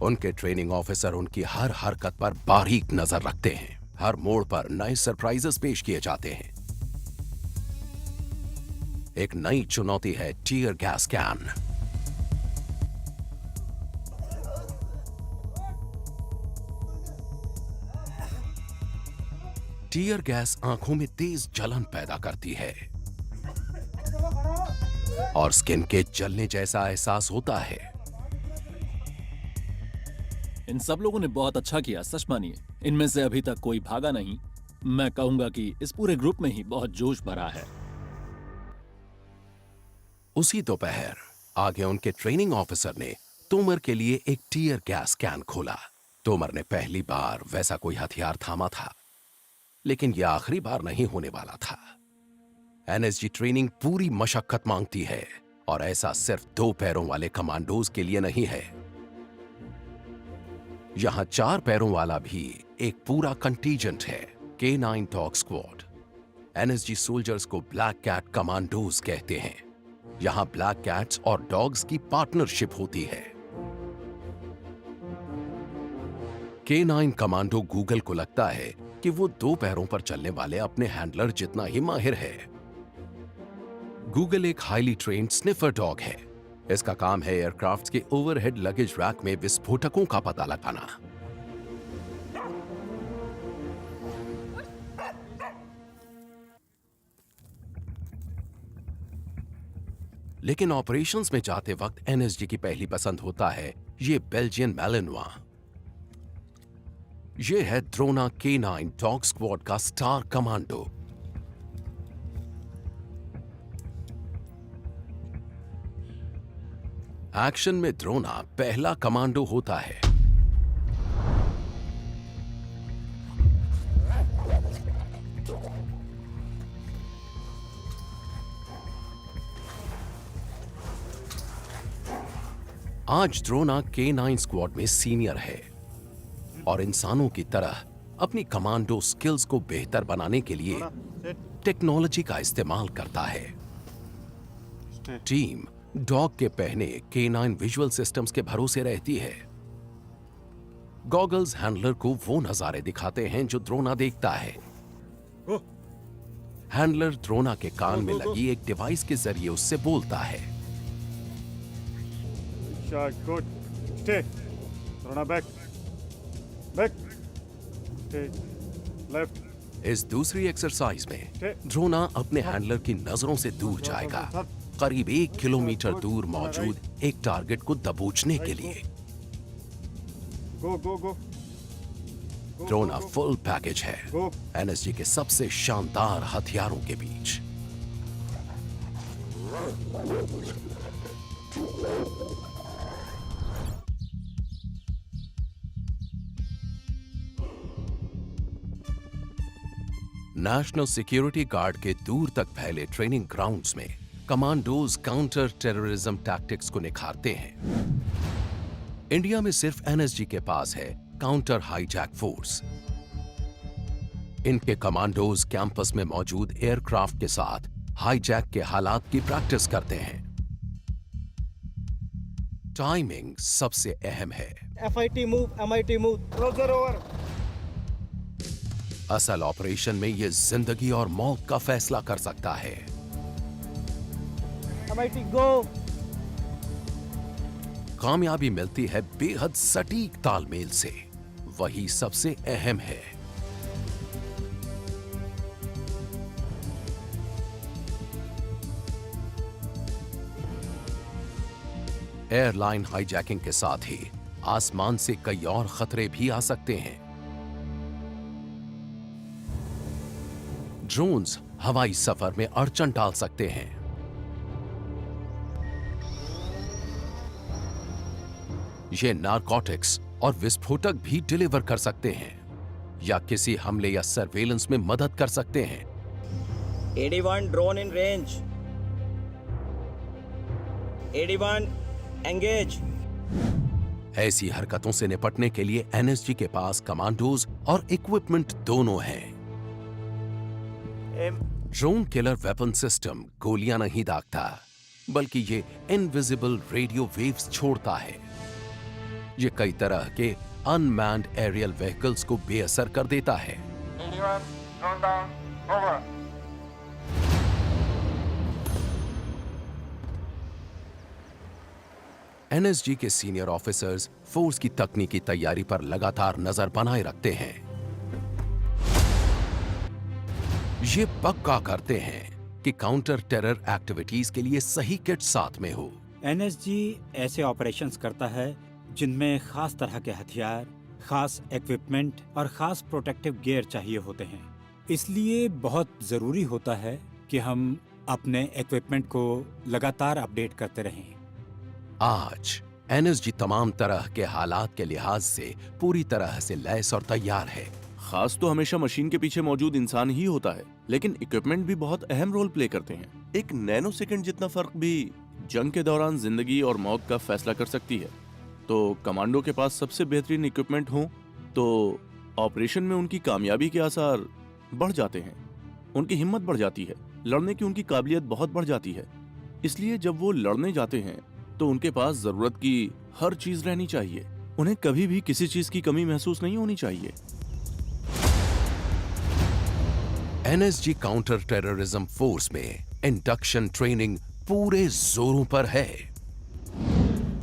उनके training officer उनकी हर हरकत पर बारीक नजर रखते हैं। हर मोड़ पर नए सरप्राइजेस पेश किए जाते हैं। एक नई चुनौती है tear gas can. Tear gas आंखों में तेज जलन पैदा करती है और स्किन के जलने जैसा एहसास होता है। इन सब लोगों ने बहुत अच्छा किया, सच मानिए। इनमें से अभी तक कोई भागा नहीं। मैं कहूंगा कि इस पूरे ग्रुप में ही बहुत जोश भरा है। उसी दोपहर आगे उनके ट्रेनिंग ऑफिसर ने तोमर के लिए एक टीयर गैस कैन खोला। तोमर ने पहली बार वैसा कोई हथियार थामा था, लेकिन यह आखिरी बार नहीं होने वाला था। एनएसजी ट्रेनिंग पूरी मशक्कत मांगती है और ऐसा सिर्फ 2 पैरों वाले कमांडोज के लिए नहीं है। यहां 4 पैरों वाला भी एक पूरा कंटीजेंट है, K9 dog squad. NSG soldiers को ब्लैक कैट कमांडोज कहते हैं। यहां ब्लैक कैट्स और डॉग्स की पार्टनरशिप होती है। K9 कमांडो गूगल को लगता है कि वो 2 पैरों पर चलने वाले अपने हैंडलर जितना ही माहिर है। गूगल एक हाईली ट्रेन्ड स्निफर डॉग है। इसका काम है एयरक्राफ्ट के ओवरहेड लगेज रैक में विस्फोटकों का पता लगाना। लेकिन ऑपरेशंस में जाते वक्त एनएसजी की पहली पसंद होता है ये बेल्जियन मैलिनोआ। ये है द्रोना K9 डॉग स्क्वाड का स्टार कमांडो। एक्शन में द्रोना पहला कमांडो होता है। आज द्रोना K9 स्क्वाड में सीनियर है और इंसानों की तरह अपनी कमांडो स्किल्स को बेहतर बनाने के लिए टेक्नोलॉजी का इस्तेमाल करता है। टीम डॉग के पहने K9 विजुअल सिस्टम्स के भरोसे रहती है। गॉगल्स हैंडलर को वो नजारे दिखाते हैं जो द्रोना देखता है। हैंडलर द्रोना के कान में लगी एक डिवाइस के जरिए उससे बोलता है। Good. Stay. Drona back. Back. Stay. Left. इस दूसरी एक्सरसाइज में द्रोना अपने हैंडलर की नजरों से दूर जाएगा, करीब 1 किलोमीटर दूर मौजूद एक टारगेट को दबोचने के लिए। Go. द्रोना फुल पैकेज है एनएसजी के सबसे शानदार हथियारों के बीच। नेशनल सिक्योरिटी गार्ड के दूर तक फैले ट्रेनिंग ग्राउंड्स में कमांडोज काउंटर टेररिज्म टैक्टिक्स को निखारते हैं। इंडिया में सिर्फ एनएसजी के पास है काउंटर हाईजैक फोर्स। इनके कमांडोज कैंपस में मौजूद एयरक्राफ्ट के साथ हाईजैक के हालात की प्रैक्टिस करते हैं। टाइमिंग सबसे अहम है। FIT move, MIT move. Closer over. असल ऑपरेशन में यह जिंदगी और मौत का फैसला कर सकता है। MIT go. कामयाबी मिलती है बेहद सटीक तालमेल से, वही सबसे अहम है। एयरलाइन हाईजैकिंग के साथ ही आसमान से कई और खतरे भी आ सकते हैं। ड्रोन्स हवाई सफर में अड़चन डाल सकते हैं। ये नारकोटिक्स और विस्फोटक भी डिलीवर कर सकते हैं या किसी हमले या सर्वेलेंस में मदद कर सकते हैं। 81 drone in range. 81 engage. ऐसी हरकतों से निपटने के लिए एनएसजी के पास कमांडोज और इक्विपमेंट दोनों हैं। ड्रोन किलर वेपन सिस्टम गोलियां नहीं दागता, बल्कि ये इनविजिबल रेडियो वेव्स छोड़ता है। ये कई तरह के अनमैन्ड एरियल व्हीकल्स को बेअसर कर देता है। 81, drone down, over. एनएसजी के सीनियर ऑफिसर्स फोर्स की तकनीकी तैयारी पर लगातार नजर बनाए रखते हैं। ये पक्का करते हैं कि काउंटर टेरर एक्टिविटीज के लिए सही किट साथ में हो। एनएसजी ऐसे ऑपरेशंस करता है जिनमें खास तरह के हथियार, खास इक्विपमेंट और खास प्रोटेक्टिव गियर चाहिए होते हैं। इसलिए बहुत ज़रूरी होता है कि हम अपने इक्विपमेंट को लगातार अपडेट करते रहें। आज एनएसजी तमाम तरह के हालात के लिहाज से पूरी तरह से लैस और तैयार है। खास तो हमेशा मशीन के पीछे मौजूद इंसान ही होता है, लेकिन इक्विपमेंट भी बहुत अहम रोल प्ले करते हैं। एक नैनो सेकंड जितना फर्क भी जंग के दौरान जिंदगी और मौत का फैसला कर सकती है। तो कमांडो के पास सबसे बेहतरीन इक्विपमेंट हो तो ऑपरेशन में उनकी कामयाबी के आसार बढ़ जाते हैं, उनकी हिम्मत बढ़ जाती है, लड़ने की उनकी काबिलियत बहुत बढ़ जाती है। इसलिए जब वो लड़ने जाते हैं तो उनके पास जरूरत की हर चीज रहनी चाहिए। उन्हें कभी भी किसी चीज की कमी महसूस नहीं होनी चाहिए। एनएसजी काउंटर टेररिज्म फोर्स में इंडक्शन ट्रेनिंग पूरे जोरों पर है।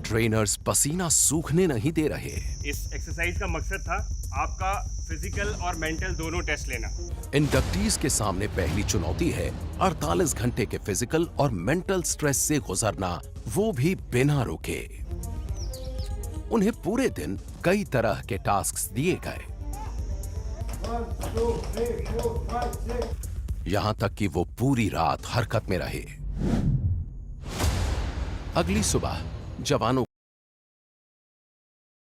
ट्रेनर्स पसीना सूखने नहीं दे रहे। इस एक्सरसाइज का मकसद था आपका फिजिकल और मेंटल दोनों टेस्ट लेना। इंडक्टीज के सामने पहली चुनौती है 48 घंटे के फिजिकल और मेंटल स्ट्रेस से गुजरना, वो भी बिना रुके। उन्हें पूरे दिन कई तरह के टास्क्स दिए गए, यहां तक कि वो पूरी रात हरकत में रहे। अगली सुबह जवानों